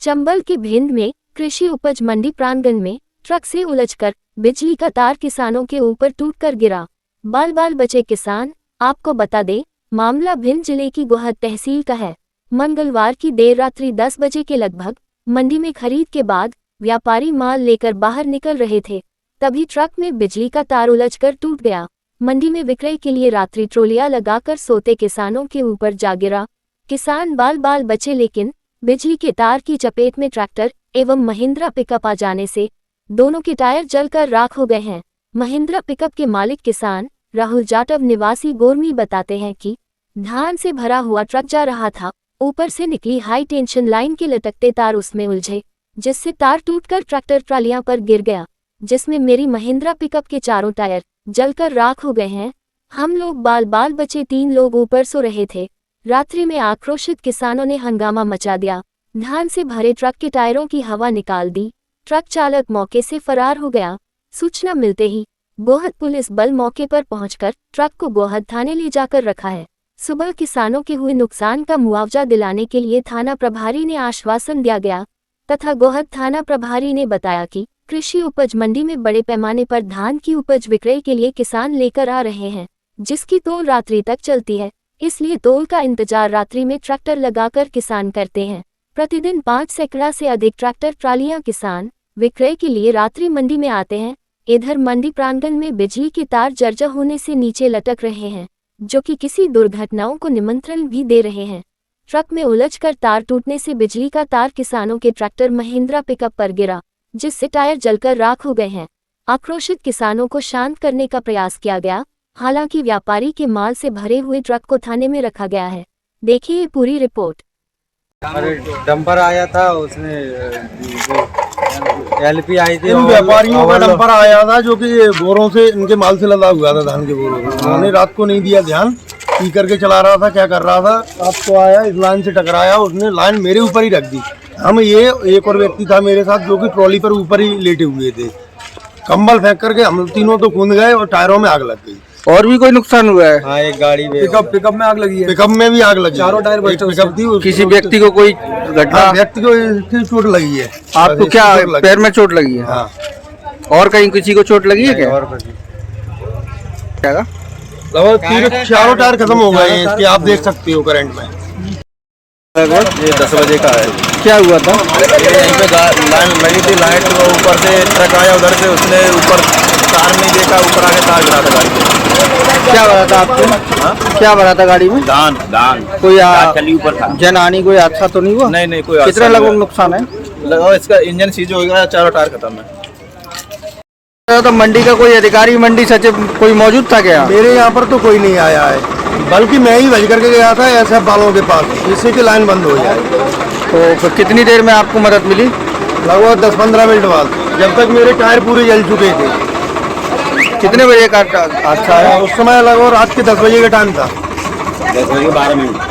चंबल के भिंड में कृषि उपज मंडी प्रांगण में ट्रक से उलझकर बिजली का तार किसानों के ऊपर टूटकर गिरा। बाल बाल बचे किसान। आपको बता दें, मामला भिंड जिले की गोहद तहसील का है। मंगलवार की देर रात्रि 10 बजे के लगभग मंडी में खरीद के बाद व्यापारी माल लेकर बाहर निकल रहे थे, तभी ट्रक में बिजली का तार उलझकर टूट गया। मंडी में विक्रय के लिए रात्रि ट्रोलियां लगाकर सोते किसानों के ऊपर जा गिरा। किसान बाल बाल बचे, लेकिन बिजली के तार की चपेट में ट्रैक्टर एवं महिंद्रा पिकअप आ जाने से दोनों के टायर जलकर राख हो गए हैं। महिंद्रा पिकअप के मालिक किसान राहुल जाटव निवासी गोरमी बताते हैं कि धान से भरा हुआ ट्रक जा रहा था, ऊपर से निकली हाई टेंशन लाइन के लटकते तार उसमें उलझे, जिससे तार टूटकर ट्रैक्टर ट्रालियां पर गिर गया, जिसमें मेरी महिंद्रा पिकअप के चारों टायर जलकर राख हो गए हैं। हम लोग बाल बाल बचे 3 लोग ऊपर सो रहे थे। रात्रि में आक्रोशित किसानों ने हंगामा मचा दिया, धान से भरे ट्रक के टायरों की हवा निकाल दी। ट्रक चालक मौके से फरार हो गया। सूचना मिलते ही गोहद पुलिस बल मौके पर पहुंचकर ट्रक को गोहद थाने ले जाकर रखा है। सुबह किसानों के हुए नुकसान का मुआवजा दिलाने के लिए थाना प्रभारी ने आश्वासन दिया गया तथा गोहद थाना प्रभारी ने बताया कि कृषि उपज मंडी में बड़े पैमाने पर धान की उपज विक्रय के लिए किसान लेकर आ रहे हैं, जिसकी तोल रात्रि तक चलती है। इसलिए तोल का इंतजार रात्रि में ट्रैक्टर लगाकर किसान करते हैं। प्रतिदिन 5 सैकड़ा से अधिक ट्रैक्टर ट्रालियां किसान विक्रय के लिए रात्रि मंडी में आते हैं। इधर मंडी प्रांगण में बिजली के तार जर्जर होने से नीचे लटक रहे हैं, जो कि किसी दुर्घटनाओं को निमंत्रण भी दे रहे हैं। ट्रक में उलझकर तार टूटने से बिजली का तार किसानों के ट्रैक्टर महिंद्रा पिकअप पर गिरा, जिससे टायर जलकर राख हो गए हैं। आक्रोशित किसानों को शांत करने का प्रयास किया गया। हालांकि व्यापारी के माल से भरे हुए ट्रक को थाने में रखा गया है। देखिए पूरी रिपोर्ट। डंपर आया था, उसमें एलपी आई थी। इन व्यापारियों का डंपर आया था जो कि बोरों से इनके माल से लदा हुआ था, धान के बोरों से। उन्होंने रात को नहीं दिया ध्यान, पी करके चला रहा था, क्या कर रहा था, आपको आया इस लाइन से टकराया, उसने लाइन मेरे ऊपर ही रख दी। हम ये एक और व्यक्ति था मेरे साथ जो कि ट्रॉली पर ऊपर ही लेटे हुए थे। कंबल फेंक करके हम तीनों तो कूद गए और टायरों में आग लग गई। और भी कोई नुकसान हुआ है? हाँ, एक गाड़ी में पिकअप में आग लगी है। पिकअप में भी आग लगी, चारों टायर पिकअप थी। किसी व्यक्ति को कोई घटना? व्यक्ति को चोट लगी है। आपको क्या पैर में चोट लगी है? हाँ। और कहीं किसी को चोट लगी है क्या? क्या चारों टायर खत्म हो गए हैं इसके, आप देख सकते हो करंट में। ये 10 बजे का है। क्या हुआ था? यहीं पे लाइन लगी थी, लाइट को ऊपर से ट्रक आया, उधर से उसने ऊपर तार नहीं देखा, ऊपर आके तार गिरा था गाड़ी पे। क्या भरा था आपको? क्या भरा था गाड़ी में? धान कोई चली ऊपर था। जनहानि कोई हादसा तो नहीं हुआ? नहीं, कोई। कितना लगभग नुकसान है? लगभग इसका इंजन सीज हो गया, चारों टायर खत्म है। तो मंडी का कोई अधिकारी, मंडी सचिव कोई मौजूद था क्या? मेरे यहाँ पर तो कोई नहीं आया है, बल्कि मैं ही भेज करके गया था ऐसे वालों के पास, जिससे कि लाइन बंद हो जाए। तो फिर कितनी देर में आपको मदद मिली? लगभग 10-15 मिनट बाद, जब तक मेरे टायर पूरे जल चुके थे। कितने बजे का हादसा है? उस समय लगभग रात के 10 बजे का टाइम था। 10 बजे 12 मिनट।